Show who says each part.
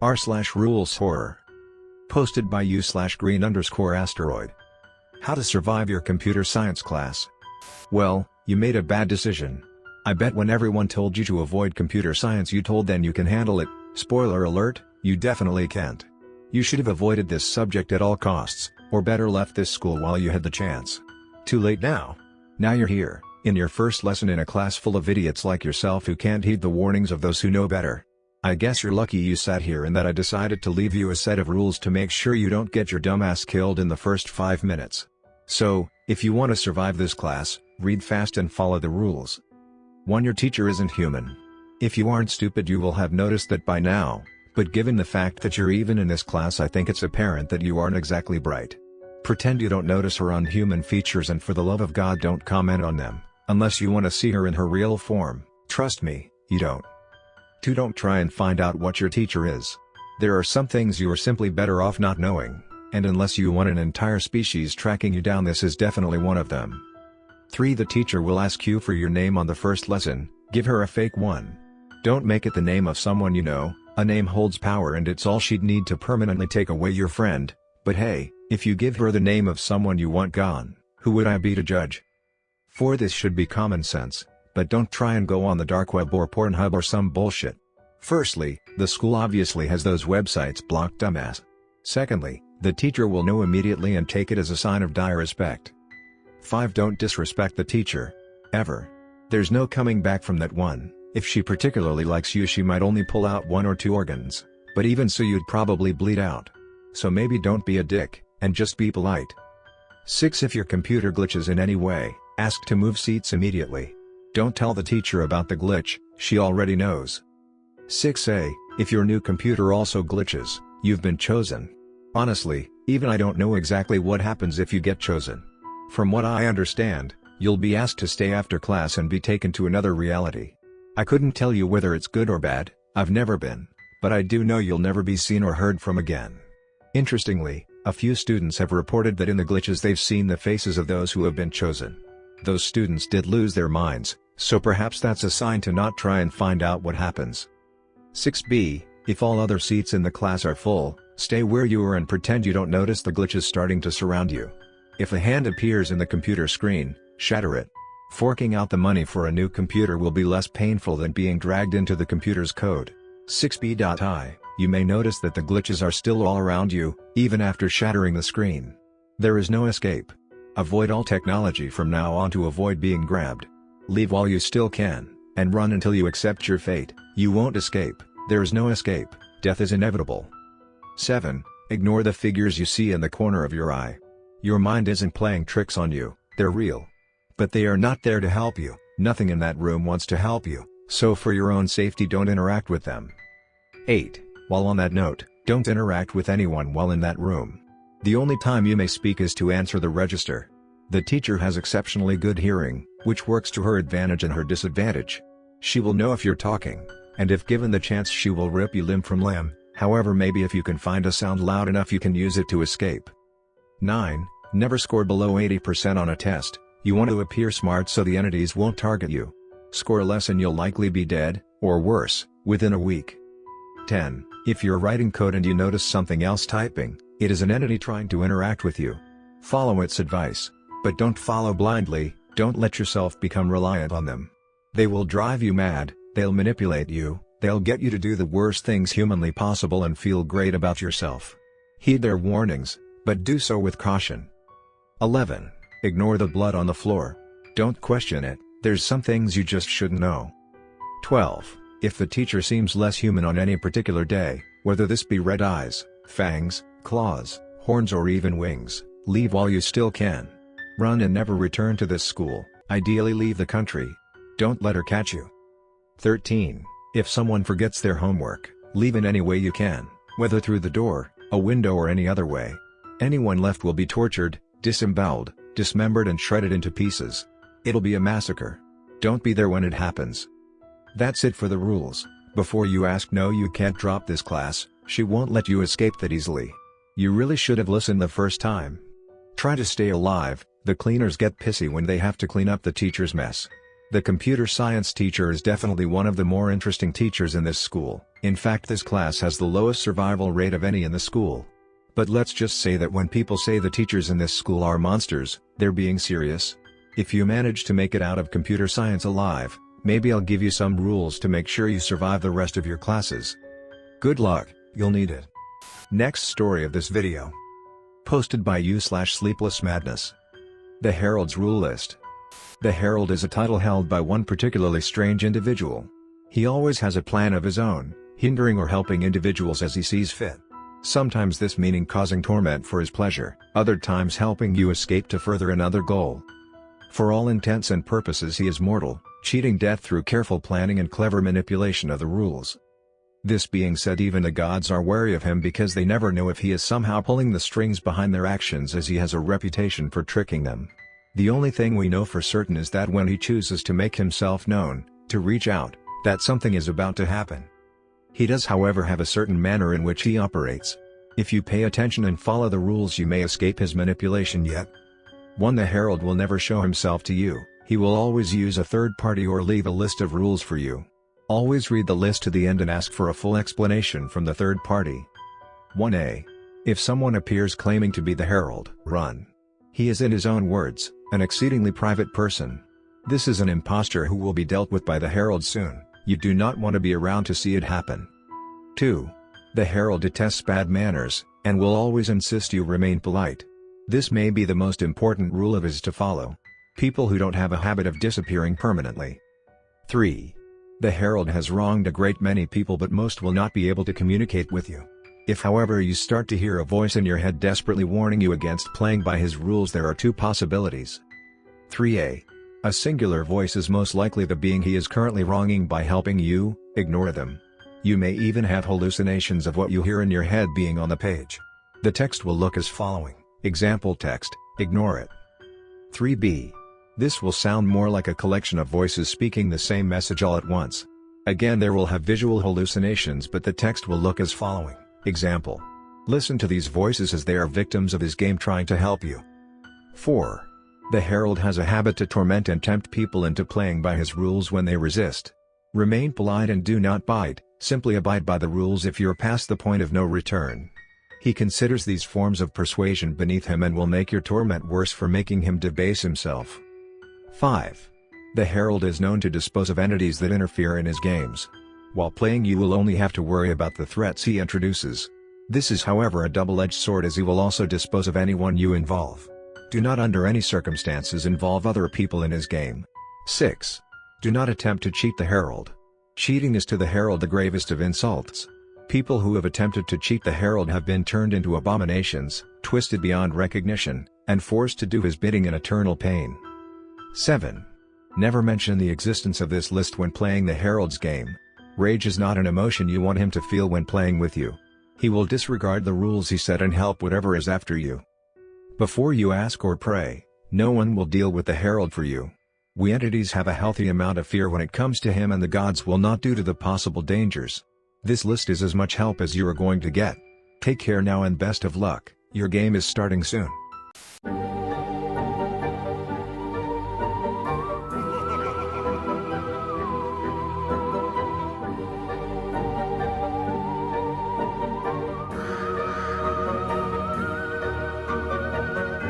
Speaker 1: r/rules horror. Posted by u/green_asteroid. How to survive your computer science class. Well, you made a bad decision. I bet when everyone told you to avoid computer science you told them you can handle it. Spoiler alert, you definitely can't. You should have avoided this subject at all costs, or better left this school while you had the chance. Too late now. Now you're here, in your first lesson in a class full of idiots like yourself who can't heed the warnings of those who know better. I guess you're lucky you sat here and that I decided to leave you a set of rules to make sure you don't get your dumbass killed in the first 5 minutes. So, if you want to survive this class, read fast and follow the rules. 1. Your teacher isn't human. If you aren't stupid you will have noticed that by now, but given the fact that you're even in this class I think it's apparent that you aren't exactly bright. Pretend you don't notice her unhuman features and for the love of God don't comment on them, unless you want to see her in her real form. Trust me, you don't. 2. Don't try and find out what your teacher is. There are some things you are simply better off not knowing, and unless you want an entire species tracking you down this is definitely one of them. 3. The teacher will ask you for your name on the first lesson, give her a fake one. Don't make it the name of someone you know, a name holds power and it's all she'd need to permanently take away your friend, but hey, if you give her the name of someone you want gone, who would I be to judge? 4. This should be common sense, but don't try and go on the dark web or Pornhub or some bullshit. Firstly, the school obviously has those websites blocked, dumbass. Secondly, the teacher will know immediately and take it as a sign of dire respect. 5. Don't disrespect the teacher. Ever. There's no coming back from that one. If she particularly likes you she might only pull out 1 or 2 organs, but even so you'd probably bleed out. So maybe don't be a dick, and just be polite. 6. If your computer glitches in any way, ask to move seats immediately. Don't tell the teacher about the glitch, she already knows. 6a, if your new computer also glitches, you've been chosen. Honestly, even I don't know exactly what happens if you get chosen. From what I understand, you'll be asked to stay after class and be taken to another reality. I couldn't tell you whether it's good or bad, I've never been, but I do know you'll never be seen or heard from again. Interestingly, a few students have reported that in the glitches they've seen the faces of those who have been chosen. Those students did lose their minds, so perhaps that's a sign to not try and find out what happens. 6b, if all other seats in the class are full, stay where you are and pretend you don't notice the glitches starting to surround you. If a hand appears in the computer screen, shatter it. Forking out the money for a new computer will be less painful than being dragged into the computer's code. 6b.I, you may notice that the glitches are still all around you, even after shattering the screen. There is no escape. Avoid all technology from now on to avoid being grabbed. Leave while you still can, and run until you accept your fate. You won't escape, there is no escape, death is inevitable. 7. Ignore the figures you see in the corner of your eye. Your mind isn't playing tricks on you, they're real. But they are not there to help you, nothing in that room wants to help you, so for your own safety don't interact with them. 8. While on that note, don't interact with anyone while in that room. The only time you may speak is to answer the register. The teacher has exceptionally good hearing, which works to her advantage and her disadvantage. She will know if you're talking, and if given the chance she will rip you limb from limb, however maybe if you can find a sound loud enough you can use it to escape. 9. Never score below 80% on a test. You want to appear smart so the entities won't target you. Score less and you'll likely be dead, or worse, within a week. 10. If you're writing code and you notice something else typing, it is an entity trying to interact with you. Follow its advice, but don't follow blindly, don't let yourself become reliant on them. They will drive you mad, they'll manipulate you, they'll get you to do the worst things humanly possible and feel great about yourself. Heed their warnings, but do so with caution. 11. Ignore the blood on the floor. Don't question it, there's some things you just shouldn't know. 12. If the teacher seems less human on any particular day, whether this be red eyes, fangs, claws, horns or even wings, leave while you still can. Run and never return to this school, ideally leave the country. Don't let her catch you. 13. If someone forgets their homework, leave in any way you can, whether through the door, a window or any other way. Anyone left will be tortured, disemboweled, dismembered and shredded into pieces. It'll be a massacre. Don't be there when it happens. That's it for the rules. Before you ask, no, you can't drop this class, she won't let you escape that easily. You really should have listened the first time. Try to stay alive, the cleaners get pissy when they have to clean up the teacher's mess. The computer science teacher is definitely one of the more interesting teachers in this school. In fact, this class has the lowest survival rate of any in the school. But let's just say that when people say the teachers in this school are monsters, they're being serious. If you manage to make it out of computer science alive, maybe I'll give you some rules to make sure you survive the rest of your classes. Good luck, you'll need it. Next story of this video. Posted by you/Sleepless Madness. The Herald's Rule List. The Herald is a title held by one particularly strange individual. He always has a plan of his own, hindering or helping individuals as he sees fit. Sometimes this meaning causing torment for his pleasure, other times helping you escape to further another goal. For all intents and purposes he is mortal, cheating death through careful planning and clever manipulation of the rules. This being said, even the gods are wary of him because they never know if he is somehow pulling the strings behind their actions, as he has a reputation for tricking them. The only thing we know for certain is that when he chooses to make himself known, to reach out, that something is about to happen. He does however have a certain manner in which he operates. If you pay attention and follow the rules, you may escape his manipulation. Yet 1. The Herald will never show himself to you. He will always use a third party or leave a list of rules for you. Always read the list to the end and ask for a full explanation from the third party. 1a. If someone appears claiming to be the Herald, run. He is, in his own words, an exceedingly private person. This is an impostor who will be dealt with by the Herald soon. You do not want to be around to see it happen. 2. The Herald detests bad manners, and will always insist you remain polite. This may be the most important rule of his to follow. People who don't have a habit of disappearing permanently. 3. The Herald has wronged a great many people, but most will not be able to communicate with you. If however you start to hear a voice in your head desperately warning you against playing by his rules, there are 2 possibilities. 3a. A singular voice is most likely the being he is currently wronging by helping you. Ignore them. You may even have hallucinations of what you hear in your head being on the page. The text will look as following. Example text, ignore it. 3b. This will sound more like a collection of voices speaking the same message all at once. Again, there will have visual hallucinations, but the text will look as following. Example. Listen to these voices as they are victims of his game trying to help you. 4. The Herald has a habit to torment and tempt people into playing by his rules when they resist. Remain polite and do not bite, simply abide by the rules if you're past the point of no return. He considers these forms of persuasion beneath him and will make your torment worse for making him debase himself. 5. The Herald is known to dispose of entities that interfere in his games. While playing, you will only have to worry about the threats he introduces. This is however a double-edged sword, as he will also dispose of anyone you involve. Do not under any circumstances involve other people in his game. 6. Do not attempt to cheat the Herald. Cheating is to the Herald the gravest of insults. People who have attempted to cheat the Herald have been turned into abominations, twisted beyond recognition, and forced to do his bidding in eternal pain. 7. Never mention the existence of this list when playing the Herald's game. Rage is not an emotion you want him to feel when playing with you. He will disregard the rules he set and help whatever is after you. Before you ask or pray, no one will deal with the Herald for you. We entities have a healthy amount of fear when it comes to him, and the gods will not due to the possible dangers. This list is as much help as you are going to get. Take care now and best of luck, your game is starting soon.